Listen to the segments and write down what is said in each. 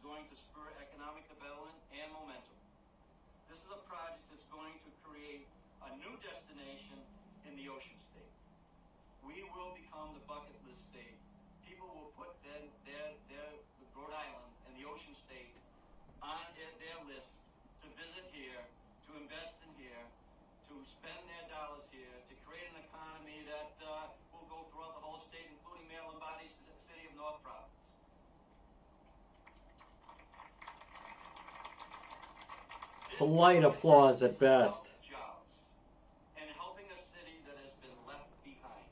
going to spur economic development and momentum. This is a project that's going to create a new destination in the Ocean State. We will become the bucket list state. People will put the Rhode Island and the Ocean State on their list to visit here, to invest in here, to spend their dollars here, to create an economy that will go throughout the whole state, including Maryland bodies, the city of North Providence. Polite applause at best. Jobs and helping a city that has been left behind.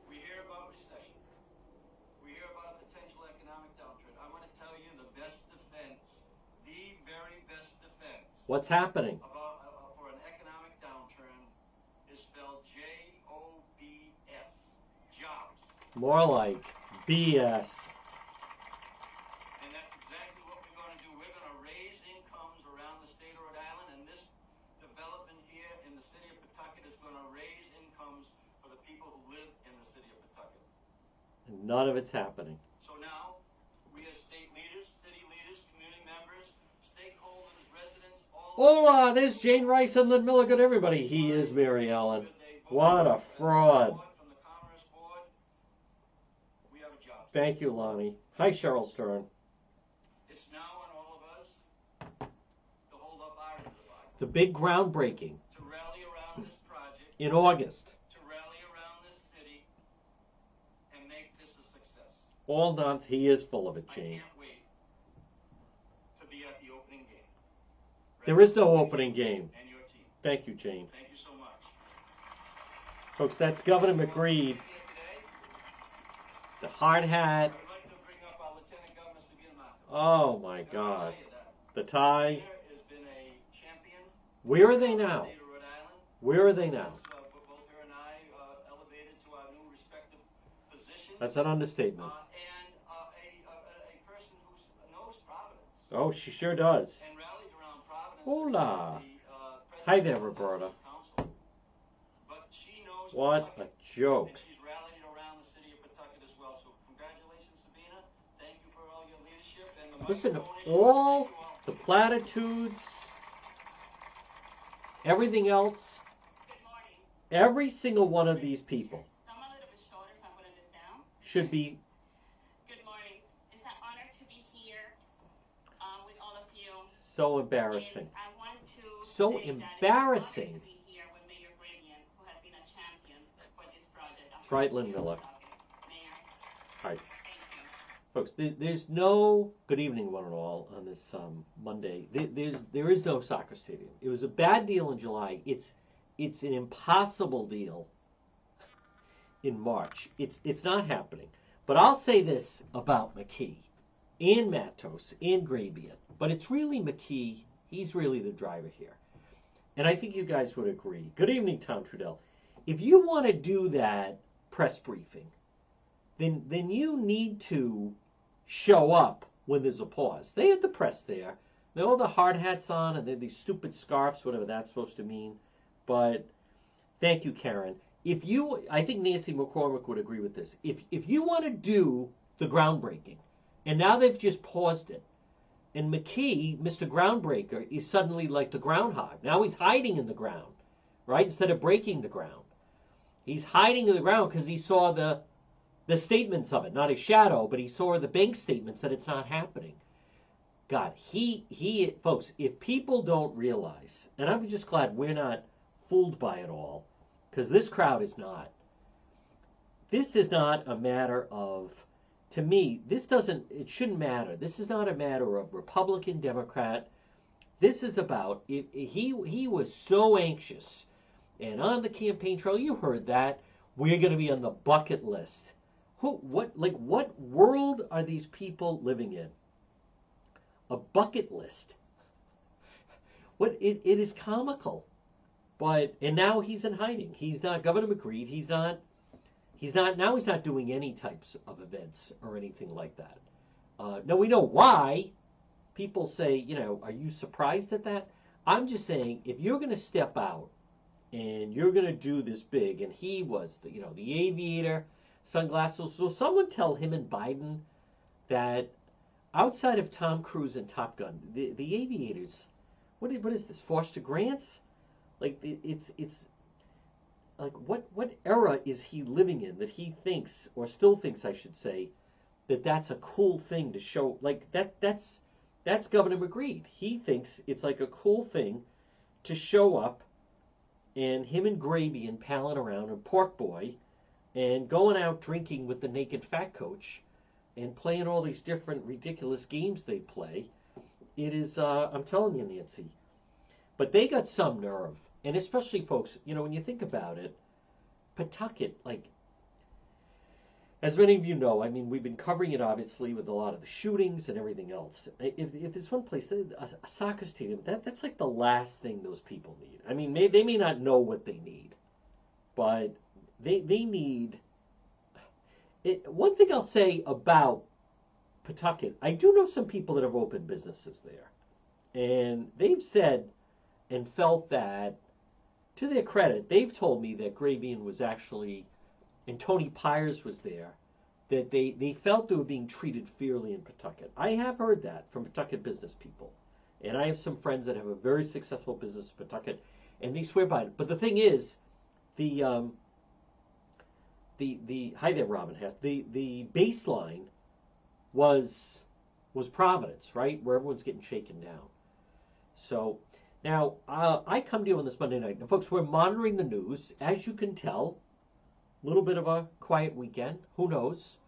We hear about recession. We hear about a potential economic downturn. I want to tell you the best defense, the very best defense. What's happening? For an economic downturn is spelled J-O-B-S. Jobs. More like BS. And that's exactly what we're going to do. We're going to raise incomes around the state of Rhode Island, and this development here in the city of Pawtucket is going to raise incomes for the people who live in the city of Pawtucket. And none of it's happening. So now, we as state leaders, city leaders, community members, stakeholders, residents, all... Hola, there's Jane Rice and Lynn Milligan, everybody. He is Mary Ellen. What a fraud. From the Commerce Board, we have a job. Thank you, Lonnie. Hi, Cheryl Stern. It's now on all of us to hold up our end of the bargain. The big groundbreaking To rally around this project, in August. to rally around this city, and make this a success. All nonsense. He is full of it, I Jane. can't wait to be at the opening game. There is no opening game. And your team. Thank you, Jane. Thank you so much. Folks, that's Governor McGreed, Here today, the hard hat. I would like to bring up our Lieutenant Governor Sabina Marco. Oh, my I wanna God. tell you that The tie. Sabina has been a champion Where are they of the now? state of Rhode Island. Where are they now? Since, both her and I elevated to our new respective positions. That's an understatement. And a person who knows Providence Oh, she sure does. and rallied around Providence. Hola. as the, Hi president there, of the Roberta. City Council. But she knows What a Pawtucket, joke. and she's rallied around the city of Pawtucket as well. So congratulations, Sabina. Thank you for all your leadership. And the Listen, microphone is yours. all Thank you all. the platitudes, everything else, Good morning. every single one of these people I'm a little bit shorter, so I'm putting this down. should be Good morning. It's an honor to be here with all of you. so embarrassing. And I want to So say that embarrassing. It's an honor to be here with Mayor Bravian, who has been a champion for this project. That's right, Lynn Miller. Mayor, Hi. thank you. Folks, there's no good evening, one and all, on this Monday. There is no soccer stadium. It was a bad deal in July. It's an impossible deal in March. It's not happening. But I'll say this about McKee and Matos and Grabian, but it's really McKee. He's really the driver here. And I think you guys would agree. Good evening, Tom Trudell. If you want to do that press briefing, then you need to show up when there's a pause. They had the press there. They had all the hard hats on and they had these stupid scarves, whatever that's supposed to mean. But thank you, Karen. I think Nancy McCormick would agree with this. If you want to do the groundbreaking, and now they've just paused it, and McKee, Mr. Groundbreaker, is suddenly like the groundhog. Now he's hiding in the ground, right? Instead of breaking the ground. He's hiding in the ground because he saw the statements of it, not his shadow, but he saw the bank statements that it's not happening. God, folks, if people don't realize, and I'm just glad we're not fooled by it all, because this crowd is not. This is not a matter of, to me, it shouldn't matter. This is not a matter of Republican, Democrat. This is about, he was so anxious, and on the campaign trail, you heard that, we're going to be on the bucket list. What world are these people living in? A bucket list. It is comical. And now he's in hiding. He's not Governor McGreed. He's not doing any types of events or anything like that. Now we know why. People say, are you surprised at that? I'm just saying, if you're going to step out and you're going to do this big, and he was the aviator, sunglasses. So someone tell him and Biden that outside of Tom Cruise and Top Gun, the aviators, what is this? Foster Grants? Like it's like what era is he living in that he thinks, or still thinks I should say, that's a cool thing to show? Like that's Governor McGreed. He thinks it's like a cool thing to show up and him and Gravy and palling around and Pork Boy and going out drinking with the naked fat coach and playing all these different ridiculous games they play. It is, I'm telling you, Nancy. But they got some nerve. And especially, folks, when you think about it, Pawtucket, like, as many of you know, I mean, we've been covering it, obviously, with a lot of the shootings and everything else. If there's one place, a soccer stadium, that's like the last thing those people need. I mean, they may not know what they need, but they need... One thing I'll say about Pawtucket, I do know some people that have opened businesses there. And they've said and felt that, to their credit, they've told me that Gravian was actually, and Tony Pyers was there, that they felt they were being treated fairly in Pawtucket. I have heard that from Pawtucket business people. And I have some friends that have a very successful business in Pawtucket, and they swear by it. But the thing is, hi there, Robin Hess. The baseline was Providence, right, where everyone's getting shaken down. So now I come to you on this Monday night, and folks, we're monitoring the news. As you can tell, a little bit of a quiet weekend. Who knows?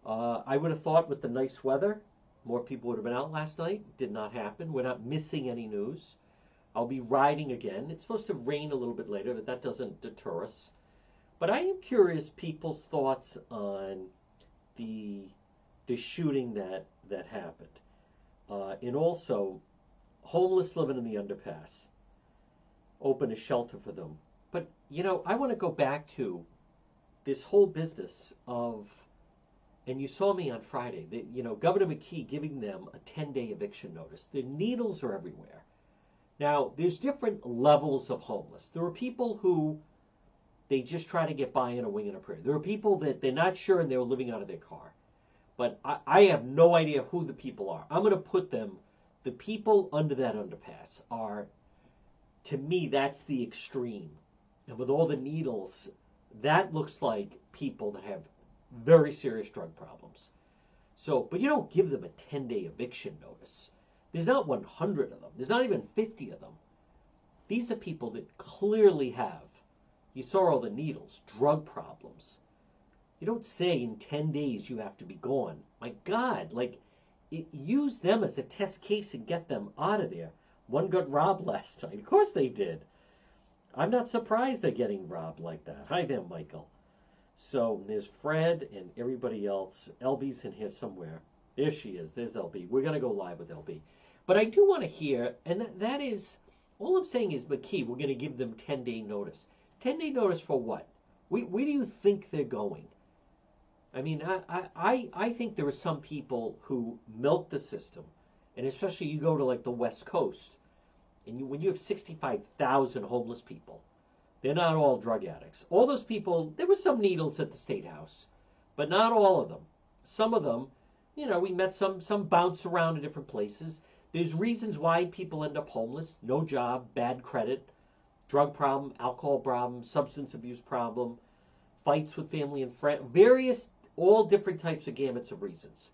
I would have thought with the nice weather, more people would have been out last night. Did not happen. We're not missing any news. I'll be riding again. It's supposed to rain a little bit later, but that doesn't deter us. But I am curious people's thoughts on the shooting that happened. And also, homeless living in the underpass. Open a shelter for them. But, I want to go back to this whole business of, and you saw me on Friday, Governor McKee giving them a 10-day eviction notice. The needles are everywhere. Now, there's different levels of homeless. There are people who they just try to get by in a wing and a prayer. There are people that they're not sure and they're living out of their car. But I have no idea who the people are. I'm going to put them, the people under that underpass are, to me, that's the extreme. And with all the needles, that looks like people that have very serious drug problems. So, but you don't give them a 10-day eviction notice. There's not 100 of them. There's not even 50 of them. These are people that clearly have, you saw all the needles, drug problems. You don't say in 10 days you have to be gone. My God, use them as a test case and get them out of there. One got robbed last night. Of course they did. I'm not surprised they're getting robbed like that. Hi there, Michael. So there's Fred and everybody else. LB's in here somewhere. There she is. There's LB. We're going to go live with LB. But I do want to hear, and that is, all I'm saying is, McKee, we're going to give them 10-day notice. 10-day notice for what? Where do you think they're going? I mean, I think there are some people who milk the system, and especially you go to like the West Coast, and when you have 65,000 homeless people, they're not all drug addicts. All those people, there were some needles at the State House, but not all of them. Some of them, we met some bounce around in different places. There's reasons why people end up homeless: no job, bad credit, drug problem, alcohol problem, substance abuse problem, fights with family and friends, various, all different types of gamuts of reasons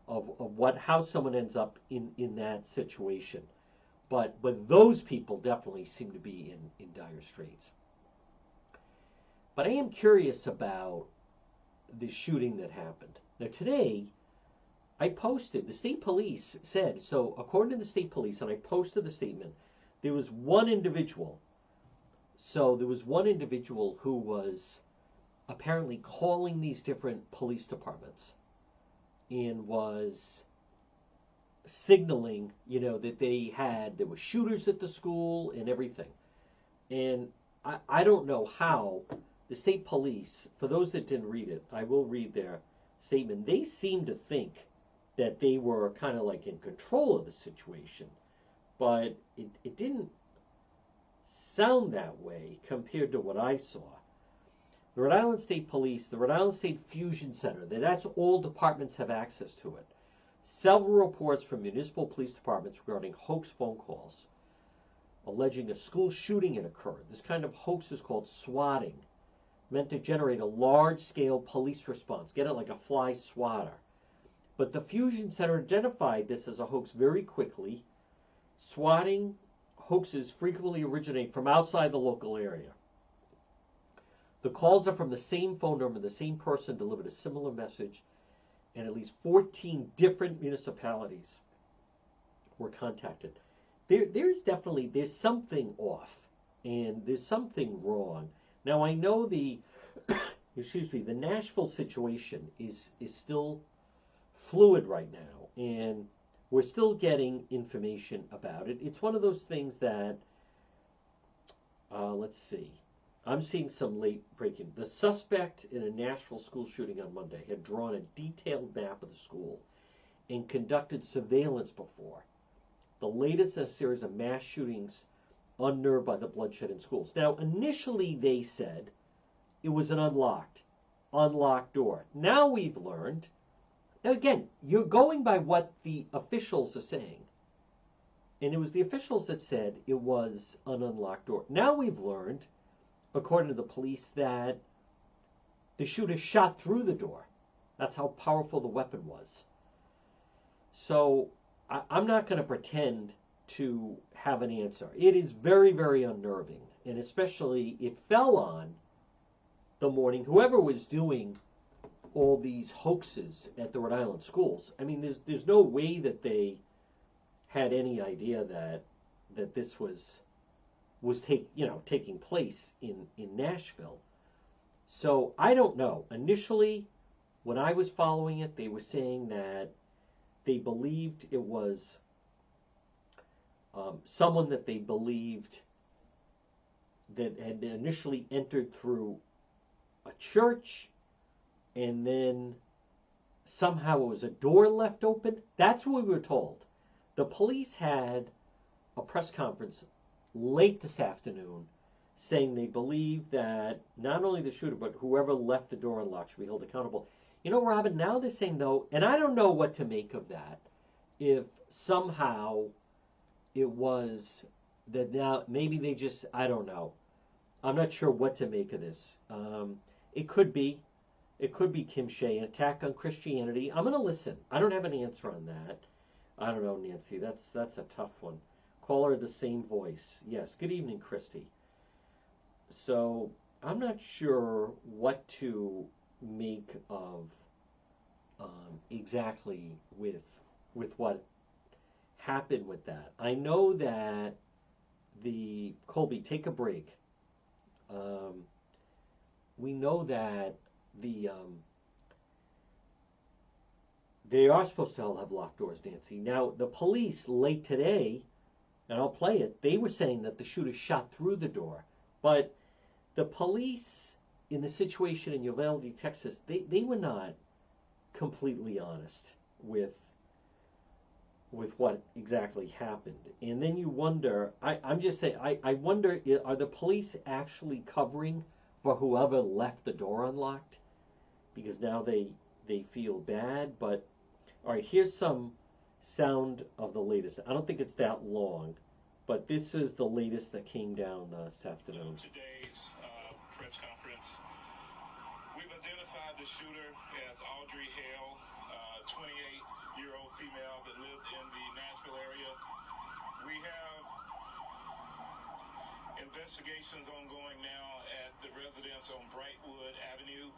of how someone ends up in that situation. But those people definitely seem to be in dire straits. But I am curious about the shooting that happened. Now today, I posted, the state police said, so according to the state police, and I posted the statement, there was one individual. So there was one individual who was apparently calling these different police departments and was signaling, that there were shooters at the school and everything. And I don't know how the state police, for those that didn't read it, I will read their statement. They seem to think that they were kind of like in control of the situation, but it didn't sound that way compared to what I saw. The Rhode Island State Police, the Rhode Island State Fusion Center, that's all departments have access to it. several reports from municipal police departments regarding hoax phone calls alleging a school shooting had occurred. This kind of hoax is called swatting, meant to generate a large-scale police response. Get it like a fly swatter. But the Fusion Center identified this as a hoax very quickly. Swatting hoaxes frequently originate from outside the local area. The calls are from the same phone number, the same person delivered a similar message, and at least 14 different municipalities were contacted. There's something off, and there's something wrong. Now I know the Nashville situation is still fluid right now, and we're still getting information about it. It's one of those things that, let's see, I'm seeing some late breaking. The suspect in a Nashville school shooting on Monday had drawn a detailed map of the school and conducted surveillance before. The latest in a series of mass shootings unnerved by the bloodshed in schools. Now, initially they said it was an unlocked door. Now we've learned. Now again, you're going by what the officials are saying. And it was the officials that said it was an unlocked door. Now we've learned, according to the police, that the shooter shot through the door. That's how powerful the weapon was. So I'm not going to pretend to have an answer. It is very, very unnerving. And especially it fell on the morning, whoever was doing all these hoaxes at the Rhode Island schools. I mean, there's no way that they had any idea that this was taking place in Nashville. So I don't know. Initially, when I was following it, they were saying that they believed it was someone that they believed that had initially entered through a church, and then somehow it was a door left open. That's what we were told. The police had a press conference late this afternoon saying they believe that not only the shooter, but whoever left the door unlocked should be held accountable. You know, Robin, now they're saying, though, and I don't know what to make of that, if somehow it was that now maybe they just, I don't know. I'm not sure what to make of this. It could be Kim Shea, an attack on Christianity. I'm going to listen. I don't have an answer on that. I don't know, Nancy. That's a tough one. Caller, the same voice. Yes. Good evening, Christy. So I'm not sure what to make of exactly with what happened with that. I know that Colby, take a break. We know that they are supposed to all have locked doors, Nancy. Now, the police late today, and I'll play it, they were saying that the shooter shot through the door. But the police in the situation in Uvalde, Texas, they were not completely honest with what exactly happened. And then you wonder, I'm just saying, I wonder, are the police actually covering for whoever left the door unlocked? Because now they feel bad. But all right, here's some sound of the latest. I don't think it's that long, but this is the latest that came down this afternoon. Today's press conference, we've identified the shooter as Audrey Hale, 28-year-old female that lived in the Nashville area. We have investigations ongoing now at the residence on Brightwood Avenue,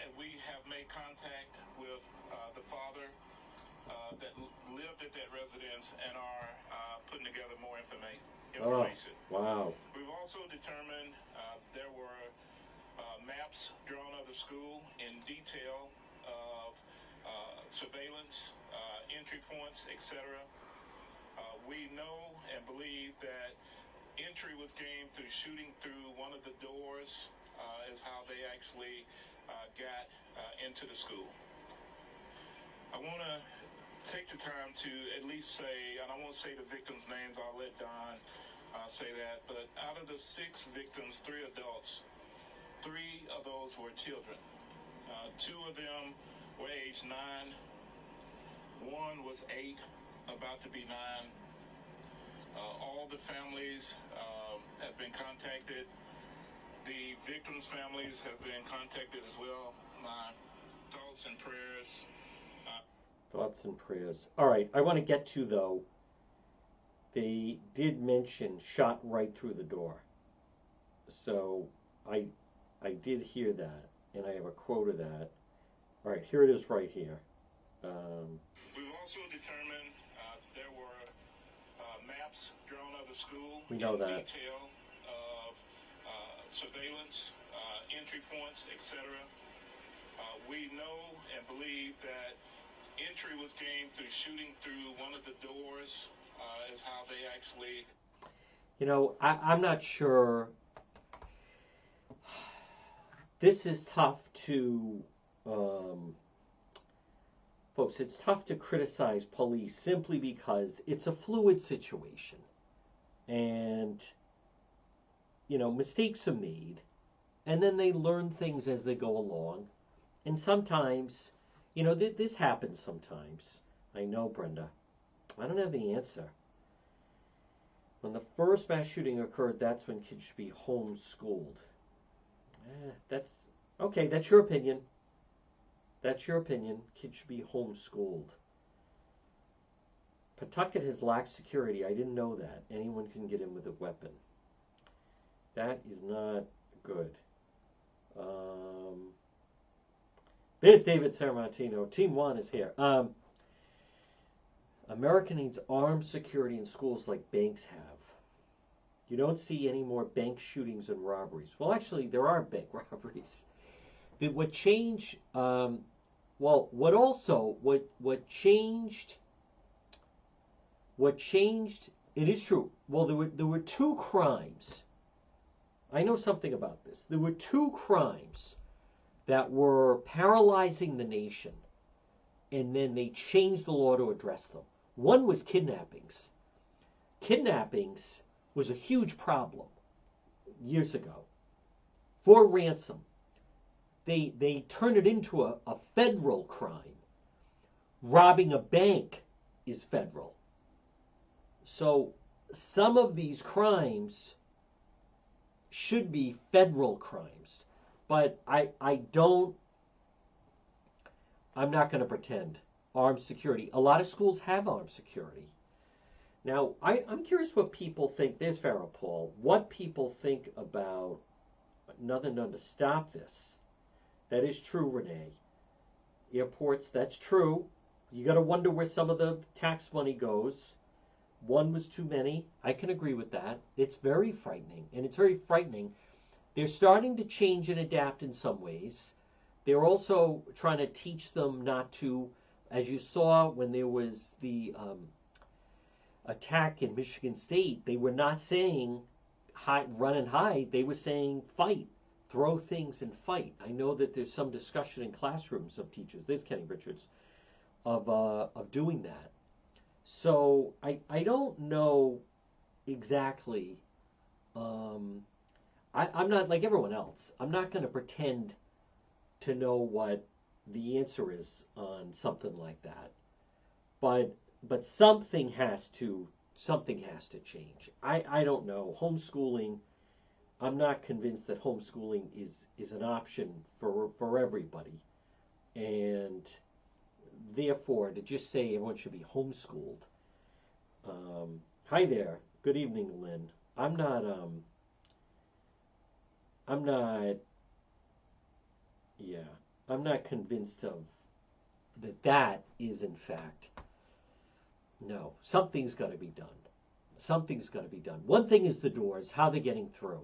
and we have made contact with the father that lived at that residence and are putting together more information. Oh, wow. We've also determined there were maps drawn of the school in detail of surveillance, entry points, etc. We know and believe that entry was gained through shooting through one of the doors is how they actually got into the school. I want to take the time to at least say, and I won't say the victims' names, I'll let Don say that, but out of the 6 victims, 3 adults, 3 of those were children. 2 of them were age 9, One was 8, about to be 9. All the families have been contacted. The victims' families have been contacted as well. My thoughts and prayers. Thoughts and prayers. All right, I want to get to, though, they did mention shot right through the door. So I did hear that, and I have a quote of that. All right, here it is right here. We've also determined there were maps drawn of the school. We know in that. Detail of surveillance, entry points, etc. We know and believe that entry was gained through shooting through one of the doors, is how they actually. You know, I'm not sure. This is tough to, folks, it's tough to criticize police simply because it's a fluid situation. And, you know, mistakes are made, and then they learn things as they go along. And sometimes, you know, this happens sometimes. I know, Brenda. I don't have the answer. When the first mass shooting occurred, that's when kids should be homeschooled. That's okay. That's your opinion. That's your opinion. Kids should be homeschooled. Pawtucket has lax security. I didn't know that. Anyone can get in with a weapon. That is not good. There's David Saramartino. Team Juan is here. America needs armed security in schools like banks have. You don't see any more bank shootings and robberies. Well, actually, there are bank robberies. What changed? What changed? What changed? It is true. Well, there were 2 crimes. I know something about this. There were 2 crimes that were paralyzing the nation, and then they changed the law to address them. One was kidnappings. Kidnappings was a huge problem years ago. For ransom. They turned it into a federal crime. Robbing a bank is federal. So some of these crimes should be federal crimes. But I'm not going to pretend. Armed security. A lot of schools have armed security. Now, I'm curious what people think. There's Farrah Paul. What people think about nothing done to stop this. That is true, Renee. Airports, that's true. You got to wonder where some of the tax money goes. One was too many. I can agree with that. It's very frightening. And it's very frightening. They're starting to change and adapt in some ways. They're also trying to teach them not to, as you saw when there was the attack in Michigan State, they were not saying run and hide. They were saying fight, throw things and fight. I know that there's some discussion in classrooms of teachers, there's Kenny Richards, of doing that. So I don't know exactly. I'm not like everyone else. I'm not going to pretend to know what the answer is on something like that. But something has to change. I don't know. Homeschooling, I'm not convinced that homeschooling is an option for everybody. And therefore, to just say everyone should be homeschooled. Hi there. Good evening, Lynn. I'm not convinced of that is in fact. No, something's got to be done. Something's got to be done. One thing is the doors, how they're getting through.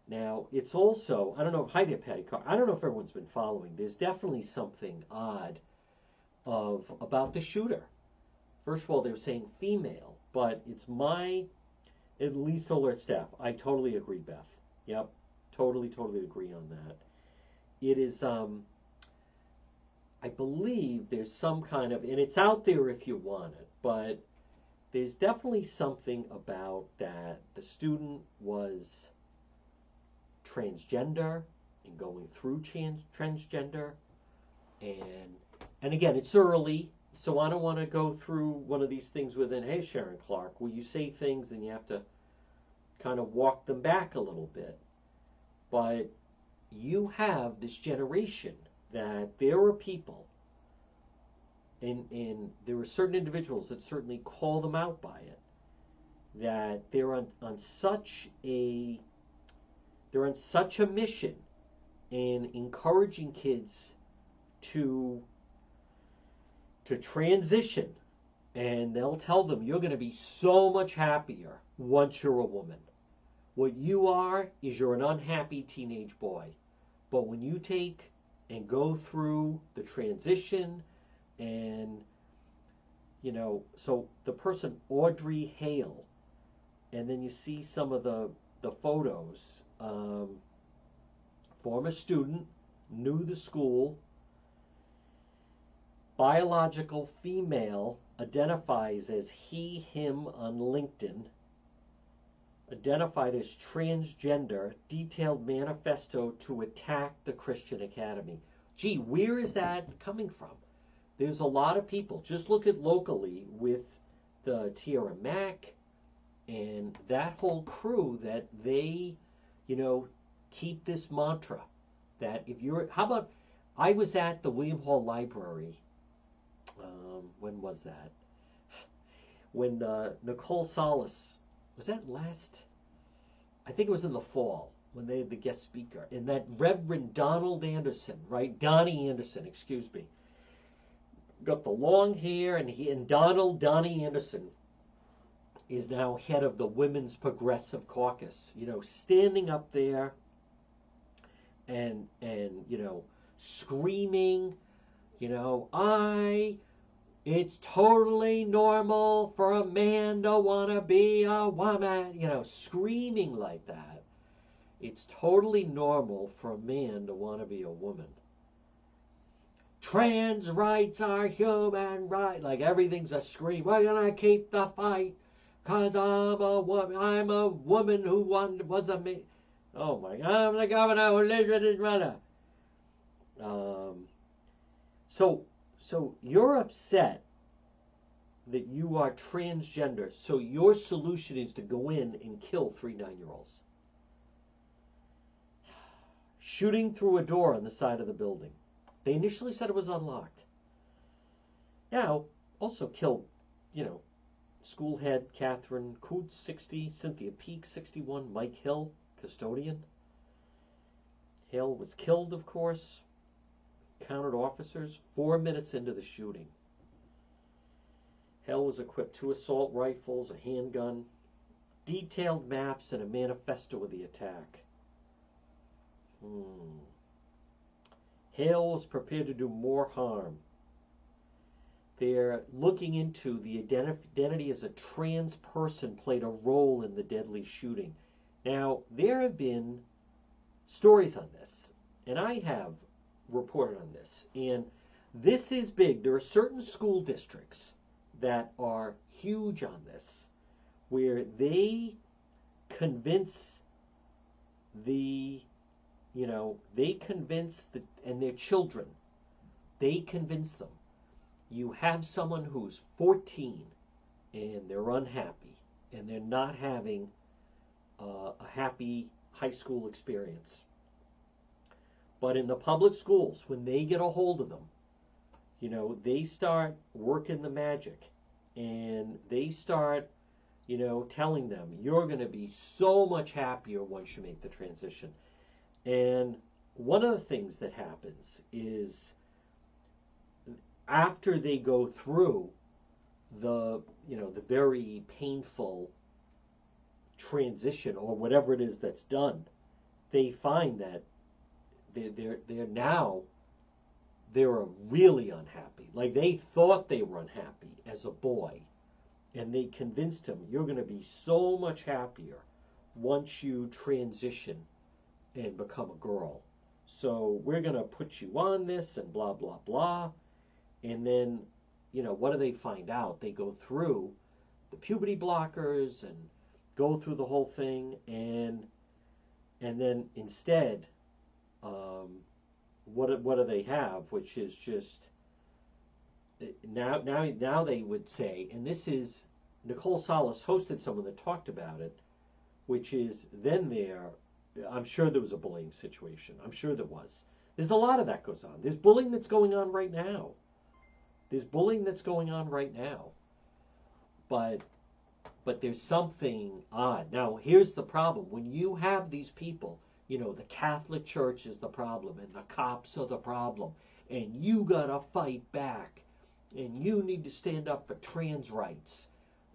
Now, it's also, I don't know, hi there, Patty Carr. I don't know if everyone's been following. There's definitely something odd about the shooter. First of all, they're saying female, but it's at least alert staff. I totally agree, Beth. Yep, totally agree on that. It is, I believe there's some kind of, and it's out there if you want it, but there's definitely something about that the student was transgender and going through transgender, and again, it's early. so I don't want to go through one of these things within, hey, Sharon Clark, where you say things and you have to kind of walk them back a little bit. But you have this generation that there are people, and there are certain individuals that certainly call them out by it, that they're on such a mission in encouraging kids to transition, and they'll tell them you're going to be so much happier once you're a woman. What you are is you're an unhappy teenage boy. But when you take and go through the transition and, so the person, Audrey Hale, and then you see some of the photos, former student, new to school, biological female, identifies as he, him on LinkedIn, identified as transgender, detailed manifesto to attack the Christian Academy. Gee, where is that coming from? There's a lot of people. Just look at locally with the Tierra Mac and that whole crew that they, keep this mantra that if you're, how about, I was at the William Hall Library, when was that? When Nicole Solis, was that last? I think it was in the fall when they had the guest speaker. And that Reverend Donald Anderson, right? Donnie Anderson, excuse me. Got the long hair, and Donnie Anderson is now head of the Women's Progressive Caucus. Standing up there and screaming, it's totally normal for a man to want to be a woman, screaming like that. It's totally normal for a man to want to be a woman. Trans rights are human rights. Like everything's a scream. We're going to keep the fight because I'm a woman. I'm a woman who was a man. Oh my God, I'm the governor who lives with his mother. So you're upset that you are transgender, so your solution is to go in and kill 3 9-year-olds. Shooting through a door on the side of the building. They initially said it was unlocked. Now, also killed, school head Catherine Coots, 60, Cynthia Peak, 61, Mike Hill, custodian. Hale was killed, of course. Counted officers 4 minutes into the shooting. Hale was equipped 2 assault rifles, a handgun, detailed maps, and a manifesto of the attack. Hale was prepared to do more harm. They're looking into the identity as a trans person played a role in the deadly shooting. Now, there have been stories on this, and I have reported on this, and this is big. There are certain school districts that are huge on this, where they convince and their children, they convince them. You have someone who's 14 and they're unhappy and they're not having a happy high school experience. But in the public schools, when they get a hold of them, they start working the magic and they start, telling them, you're going to be so much happier once you make the transition. And one of the things that happens is after they go through the very painful transition or whatever it is that's done, they find that they're really unhappy. Like they thought they were unhappy as a boy, and they convinced him, you're going to be so much happier once you transition and become a girl. So we're going to put you on this and blah, blah, blah. And then, what do they find out? They go through the puberty blockers and go through the whole thing. And then instead, what do they have? Which is just now they would say, and this is Nicole Solis hosted someone that talked about it, which is then I'm sure there was a bullying situation. I'm sure there was. There's a lot of that goes on. There's bullying that's going on right now. But there's something odd. Now, here's the problem. When you have these people, the Catholic Church is the problem, and the cops are the problem, and you gotta fight back, and you need to stand up for trans rights,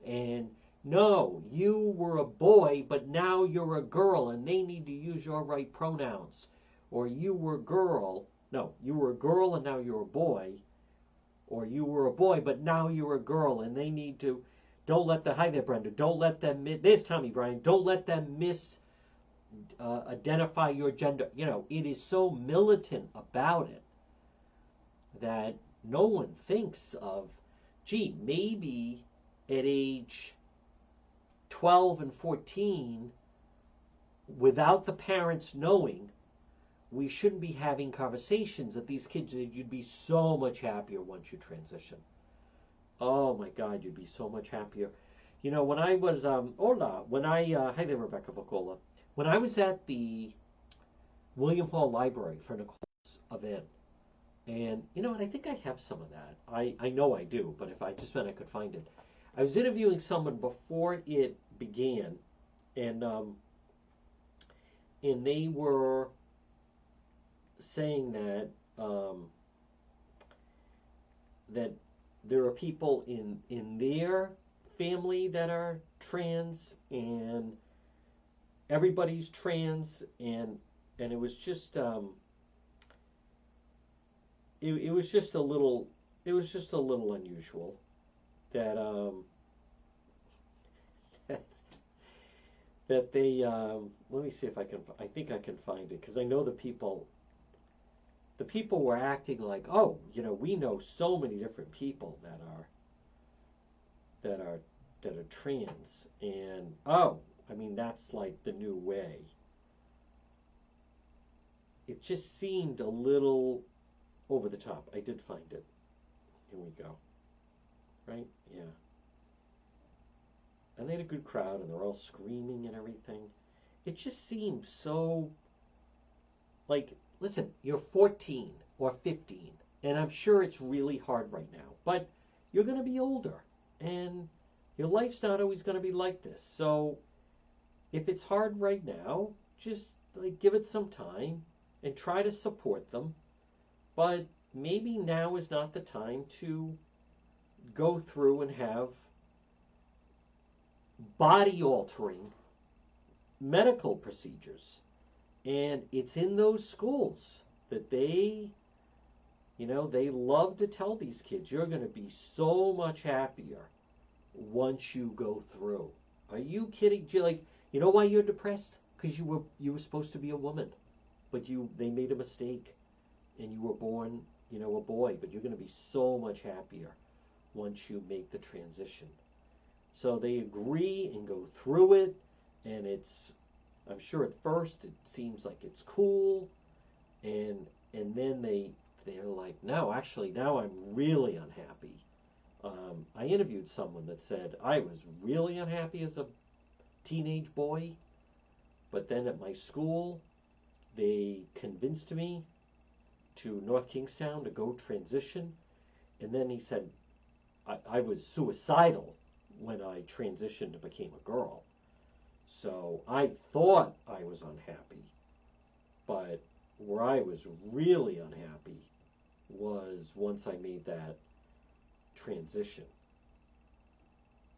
and no, you were a boy, but now you're a girl, and they need to use your right pronouns. Or you were a girl, and now you're a boy, or you were a boy, but now you're a girl, and they need to, hi there, Brenda, don't let them, there's Tommy Bryan, don't let them identify your gender. It is so militant about it that no one thinks of, gee, maybe at age 12 and 14, without the parents knowing, we shouldn't be having conversations that these kids, you'd be so much happier once you transition. Oh my God, you'd be so much happier. When I was, hi there, Rebecca Vacola. When I was at the William Hall Library for Nicole's event, and I think I have some of that. I know I do, but if I just meant I could find it. I was interviewing someone before it began, and they were saying that that there are people in their family that are trans, and everybody's trans, and it was just it was just a little unusual that that they let me see if I think I can find it, because I know the people were acting like, oh, we know so many different people that are trans, and that's like the new way. It just seemed a little over the top. I did find it. Here we go. Right? Yeah. And they had a good crowd, and they're all screaming and everything. It just seemed so, like, listen, you're 14 or 15, and I'm sure it's really hard right now, but you're going to be older, and your life's not always going to be like this. So if it's hard right now, just give it some time and try to support them. But maybe now is not the time to go through and have body-altering medical procedures. And it's in those schools that they love to tell these kids, you're going to be so much happier once you go through. Are you kidding? You know why you're depressed? Because you were supposed to be a woman, but they made a mistake, and you were born, a boy. But you're going to be so much happier once you make the transition. So they agree and go through it, and I'm sure at first it seems like it's cool, and then they're like, no, actually, now I'm really unhappy. I interviewed someone that said, I was really unhappy as a teenage boy, but then at my school, they convinced me to North Kingstown to go transition, and then he said, I was suicidal when I transitioned and became a girl. So I thought I was unhappy, but where I was really unhappy was once I made that transition.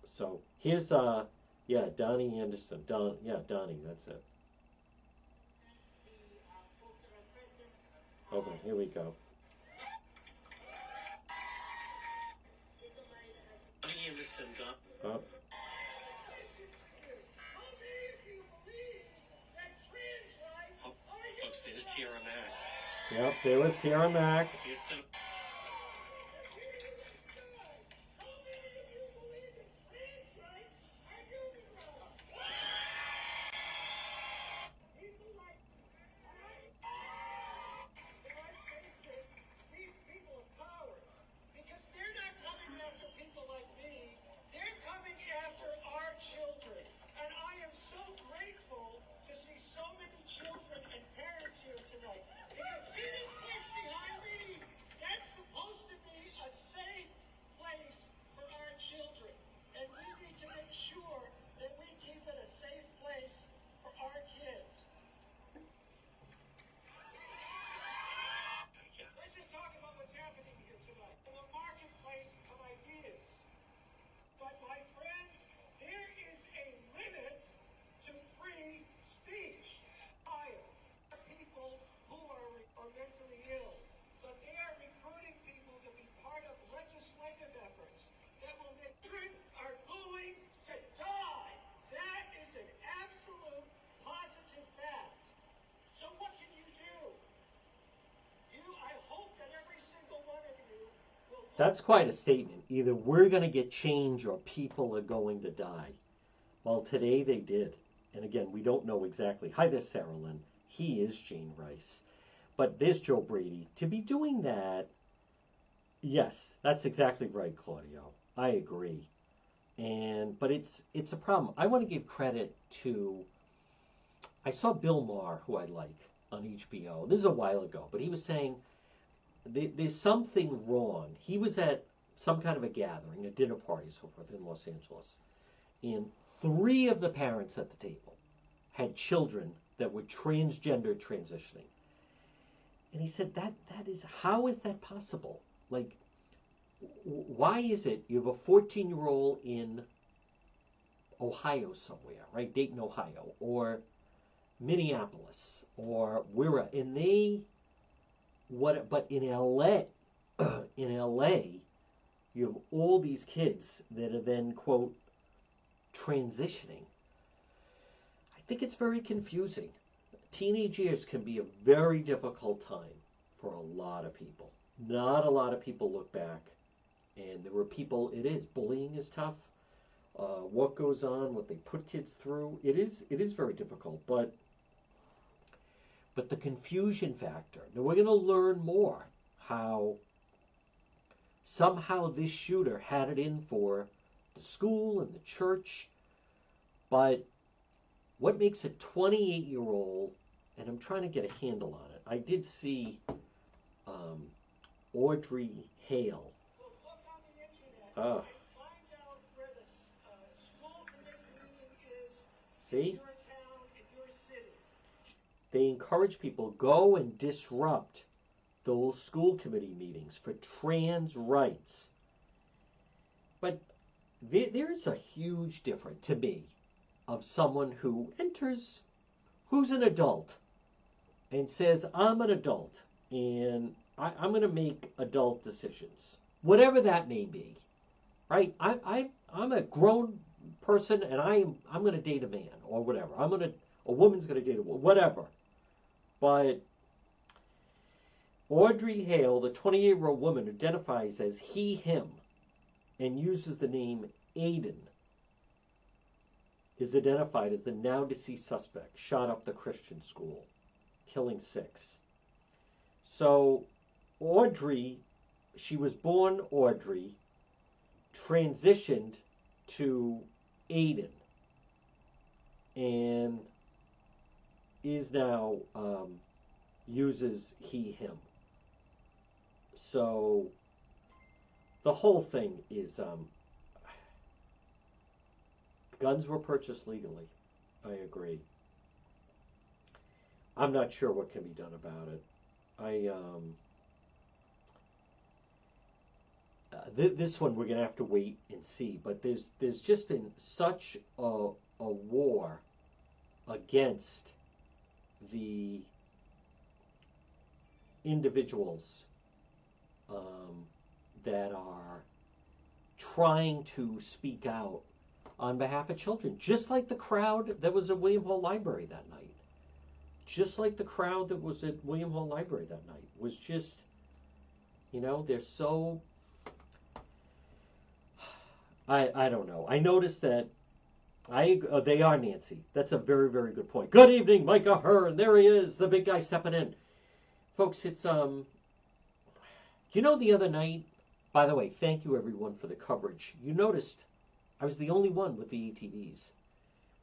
So here's Donnie Anderson. Donnie, that's it. Hold on, here we go. Donnie Anderson, oh. Folks, there's Tiara Mack. Yep, there was Tiara Mack. That's quite a statement. Either we're going to get change or people are going to die. Well, today they did. And again, we don't know exactly. Hi there, Sarah Lynn. He is Jane Rice. But there's Joe Brady. To be doing that, yes, that's exactly right, Claudio. I agree. But it's a problem. I want to give credit to, I saw Bill Maher, who I like, on HBO. This is a while ago, but he was saying there's something wrong. He was at some kind of a gathering, a dinner party, so forth, in Los Angeles. And 3 of the parents at the table had children that were transgender transitioning. And he said, how is that possible? Like, why is it you have a 14-year-old in Ohio somewhere, right? Dayton, Ohio, or Minneapolis, or where, and but in LA, you have all these kids that are then, quote, transitioning. I think it's very confusing. Teenage years can be a very difficult time for a lot of people. Not a lot of people look back, and there were people, bullying is tough. What goes on, what they put kids through, it is very difficult, but the confusion factor. Now we're going to learn more how somehow this shooter had it in for the school and the church, but what makes a 28-year-old, and I'm trying to get a handle on it. I did see Audrey Hale. Well, look on the internet and find out where the school committee meeting is See? in your town, in your city. They encourage people, go and disrupt those school committee meetings for trans rights. But there's a huge difference, to me, of someone who enters, who's an adult, and says, I'm an adult, and I'm going to make adult decisions, whatever that may be, right? I'm a grown person, and I'm going to date a man, or whatever. A woman's going to date a woman, whatever. But Audrey Hale, the 28-year-old woman, identifies as he, him, and uses the name Aiden, is identified as the now deceased suspect, shot up the Christian school, killing 6. So Audrey, she was born Audrey, transitioned to Aiden, and is now uses he, him. So the whole thing is guns were purchased legally. I agree. I'm not sure what can be done about it. This one we're gonna have to wait and see. But there's just been such a war against the individuals that are trying to speak out on behalf of children, just like the crowd that was at William Hall Library that night. Just like the crowd that was at William Hall Library that night was just, they're so, I don't know. I noticed that they are, Nancy. That's a very, very good point. Good evening, Micah Hearn. There he is, the big guy stepping in. Folks, it's, the other night, by the way, thank you everyone for the coverage. You noticed I was the only one with the ATVs.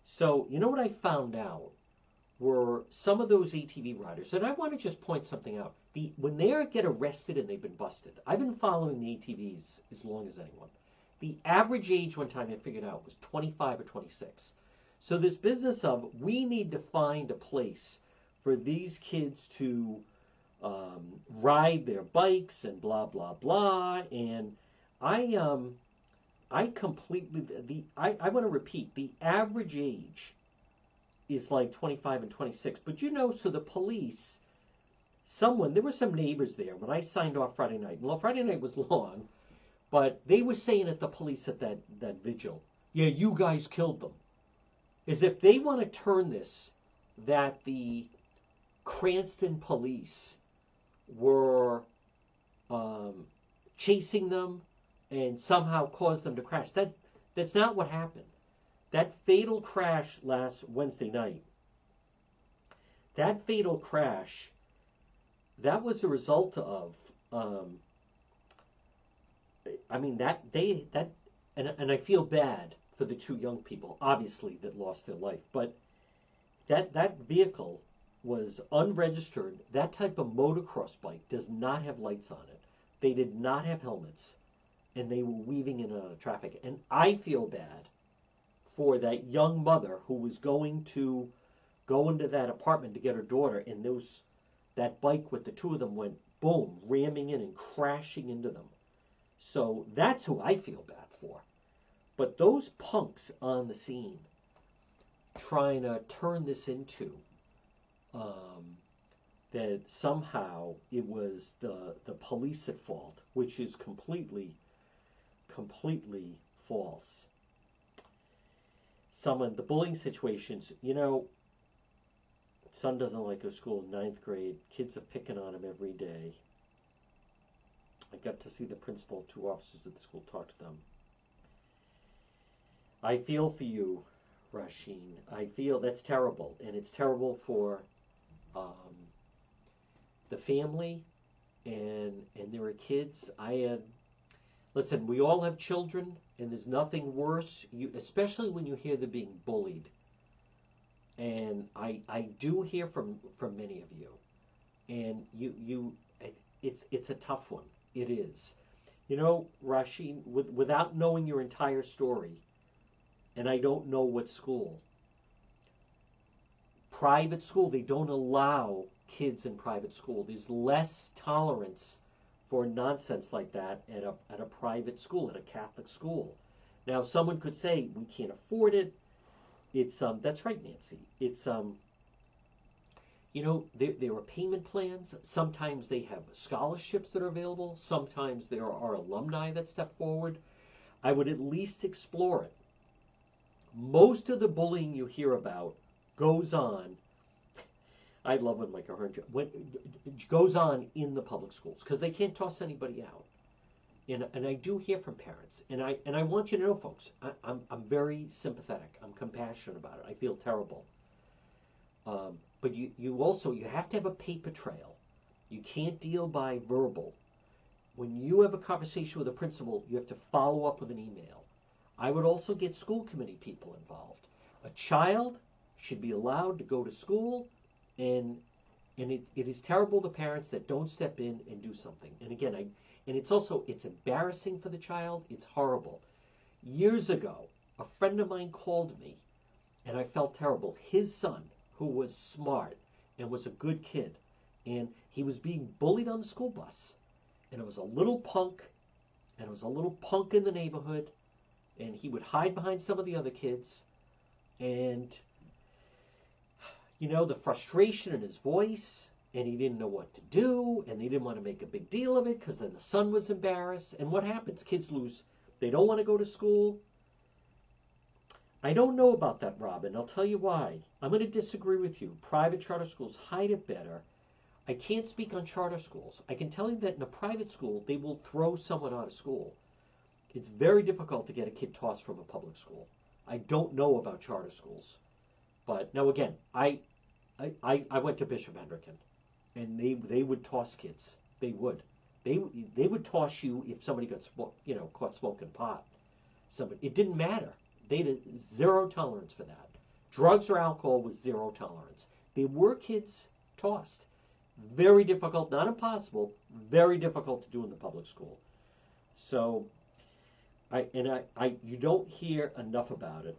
So, you know what I found out were some of those ATV riders, and I want to just point something out. When they get arrested and they've been busted, I've been following the ATVs as long as anyone. The average age one time I figured out was 25 or 26. So this business of we need to find a place for these kids to ride their bikes and blah, blah, blah. And I completely, I want to repeat, the average age is like 25 and 26. But so the police, there were some neighbors there when I signed off Friday night. Well, Friday night was long, but they were saying at the police at that vigil, yeah, you guys killed them. As if they want to turn this, that the Cranston police were chasing them and somehow caused them to crash. That's not what happened. That fatal crash last Wednesday night, that fatal crash, that was a result of, and I feel bad for the two young people, obviously, that lost their life. But that vehicle was unregistered. That type of motocross bike does not have lights on it. They did not have helmets, and they were weaving in and out of traffic. And I feel bad for that young mother who was going to go into that apartment to get her daughter, and that bike with the two of them went boom, ramming in and crashing into them. So that's who I feel bad for. But those punks on the scene trying to turn this into that somehow it was the police at fault, which is completely false. The bullying situations, son doesn't like go to school in 9th grade. Kids are picking on him every day. I got to see the principal, 2 officers at the school, talk to them. I feel for you, Rasheen. I feel that's terrible, and it's terrible for the family, and there are kids. Listen, we all have children, and there's nothing worse, especially when you hear they're being bullied. And I do hear from many of you, and it's a tough one. It is. Rasheen, without knowing your entire story, and I don't know what school. Private school, they don't allow kids in private school. There's less tolerance for nonsense like that at a private school, at a Catholic school. Now, someone could say, we can't afford it. It's that's right, Nancy. It's there are payment plans. Sometimes they have scholarships that are available. Sometimes there are alumni that step forward. I would at least explore it. Most of the bullying you hear about goes on. I love when Mike Ahern goes on in the public schools because they can't toss anybody out. And I do hear from parents, and I want you to know, folks, I'm very sympathetic. I'm compassionate about it. I feel terrible. But you have to have a paper trail. You can't deal by verbal. When you have a conversation with a principal, you have to follow up with an email. I would also get school committee people involved. A child should be allowed to go to school, and it is terrible the parents that don't step in and do something. And again, it's embarrassing for the child. It's horrible. Years ago, a friend of mine called me, and I felt terrible. His son, who was smart and was a good kid, and he was being bullied on the school bus. And it was a little punk, in the neighborhood, and he would hide behind some of the other kids. And, the frustration in his voice, and he didn't know what to do, and they didn't want to make a big deal of it because then the son was embarrassed. And what happens? Kids lose. They don't want to go to school. I don't know about that, Robin. I'll tell you why. I'm going to disagree with you. Private charter schools hide it better. I can't speak on charter schools. I can tell you that in a private school, they will throw someone out of school. It's very difficult to get a kid tossed from a public school. I don't know about charter schools. But now again, I went to Bishop Hendricken, and they would toss kids. They would. They would toss you if somebody got caught smoking pot. It didn't matter. They had zero tolerance for that. Drugs or alcohol was zero tolerance. There were kids tossed. Very difficult, not impossible, very difficult to do in the public school. So, you don't hear enough about it.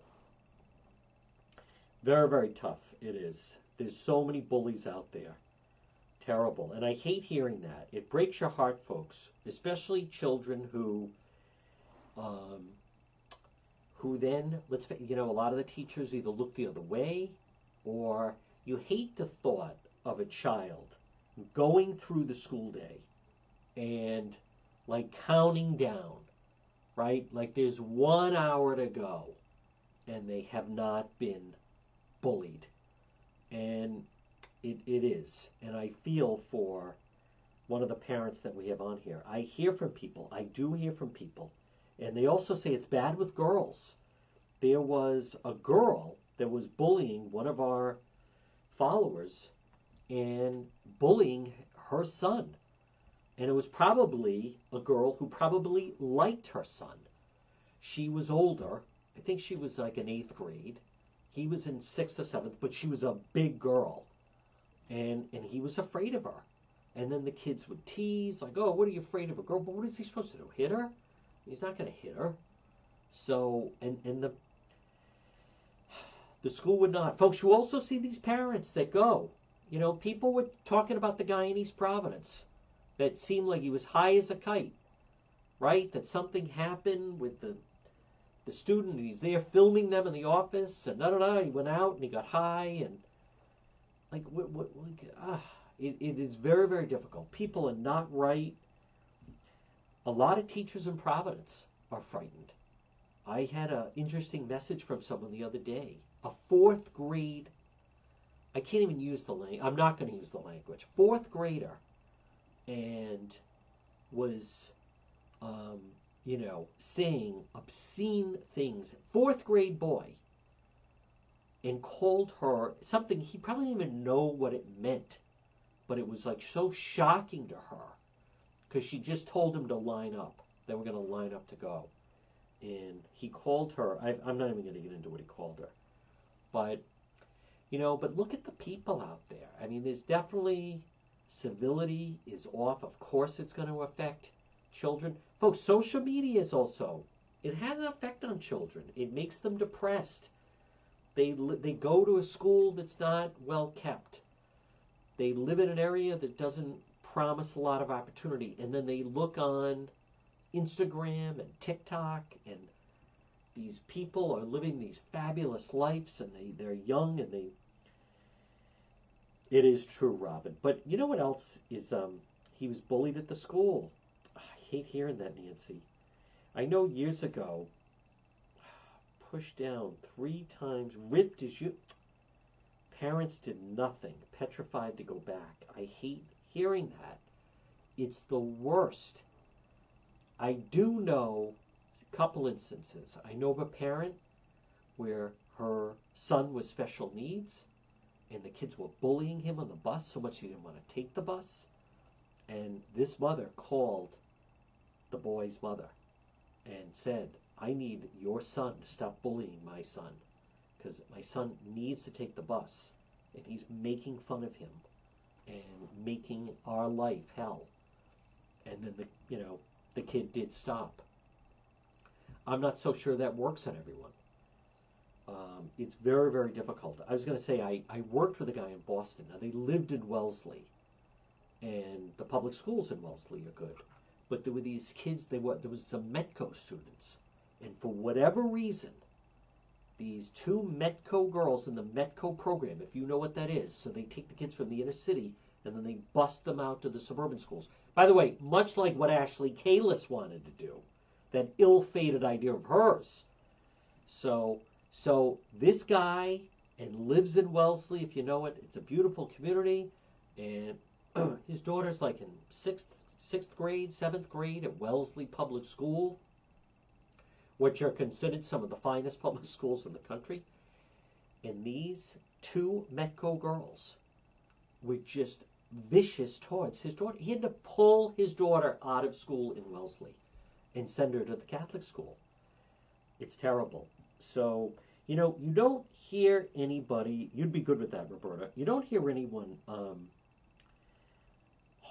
Very, very tough it is. There's so many bullies out there. Terrible. And I hate hearing that. It breaks your heart, folks, especially children who then, a lot of the teachers either look the other way, or you hate the thought of a child going through the school day and counting down, right? Like there's 1 hour to go and they have not been bullied. And it is. And I feel for one of the parents that we have on here. I hear from people. I do hear from people. And they also say it's bad with girls. There was a girl that was bullying one of our followers and bullying her son. And it was probably a girl who probably liked her son. She was older. I think she was like in 8th grade. He was in 6th or 7th, but she was a big girl. And he was afraid of her. And then the kids would tease, like, oh, what are you afraid of a girl? But what is he supposed to do? Hit her? He's not going to hit her. So, and the school would not. Folks, you also see these parents that go. You know, people were talking about the guy in East Providence that seemed like he was high as a kite, right? That something happened with the student, and he's there filming them in the office, and he went out and he got high, and like, it is very, very difficult. People are not right. A lot of teachers in Providence are frightened. I had an interesting message from someone the other day. A 4th grade, I can't even use the language. I'm not going to use the language. 4th grader, and was, saying obscene things. 4th grade boy, and called her something he probably didn't even know what it meant, but it was like so shocking to her because she just told him to line up. They were going to line up to go. And he called her, I'm not even going to get into what he called her. But, but look at the people out there. I mean, there's definitely, civility is off. Of course it's going to affect children. Folks, social media is also, it has an effect on children. It makes them depressed. They go to a school that's not well kept. They live in an area that doesn't promise a lot of opportunity. And then they look on Instagram and TikTok, and these people are living these fabulous lives, and they're young, and it is true, Robin. But you know what else is, he was bullied at the school. I hate hearing that, Nancy. I know years ago, pushed down 3 times, ripped as you. Parents did nothing, petrified to go back. I hate hearing that. It's the worst. I do know a couple instances. I know of a parent where her son was special needs, and the kids were bullying him on the bus so much he didn't want to take the bus. And this mother called the boy's mother and said, I need your son to stop bullying my son, because my son needs to take the bus, and he's making fun of him and making our life hell. And then the kid did stop. I'm not so sure that works on everyone. It's very, very difficult. I was going to say, I worked with a guy in Boston. Now, they lived in Wellesley, and the public schools in Wellesley are good. But there were these kids, there was some Metco students. And for whatever reason, these 2 Metco girls in the Metco program, if you know what that is, so they take the kids from the inner city and then they bust them out to the suburban schools. By the way, much like what Ashley Kalis wanted to do, that ill-fated idea of hers. So this guy, and lives in Wellesley, if you know it, it's a beautiful community, and his daughter's like in 6th grade, 7th grade at Wellesley Public School, which are considered some of the finest public schools in the country. And these 2 Metco girls were just vicious towards his daughter. He had to pull his daughter out of school in Wellesley and send her to the Catholic school. It's terrible. So, you don't hear anybody, you'd be good with that, Roberta. You don't hear anyone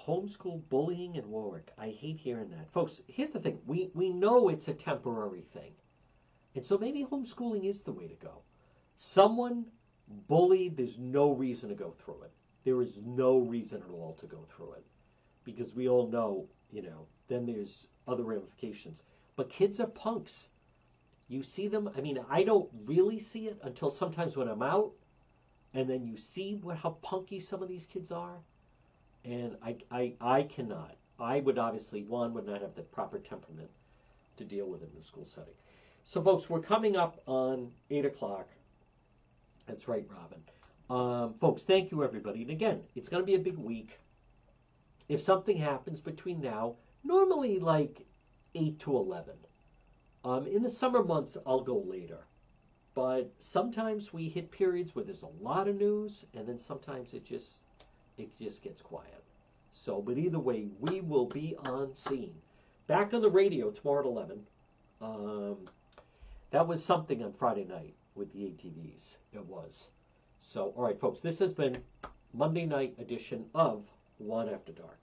homeschool bullying in Warwick. I hate hearing that. Folks, here's the thing. We know it's a temporary thing. And so maybe homeschooling is the way to go. Someone bullied, there's no reason to go through it. There is no reason at all to go through it. Because we all know, then there's other ramifications. But kids are punks. You see them, I don't really see it until sometimes when I'm out, and then you see how punky some of these kids are. And I cannot. I would obviously, Juan would not have the proper temperament to deal with it in a school setting. So, folks, we're coming up on 8 o'clock. That's right, Robin. Folks, thank you, everybody. And again, it's going to be a big week. if something happens between now, normally like 8 to 11. In the summer months, I'll go later. But sometimes we hit periods where there's a lot of news, and then sometimes it just gets quiet. So, but either way, we will be on scene. Back on the radio tomorrow at 11. That was something on Friday night with the ATVs. It was. So, all right, folks, this has been Monday night edition of Juan After Dark.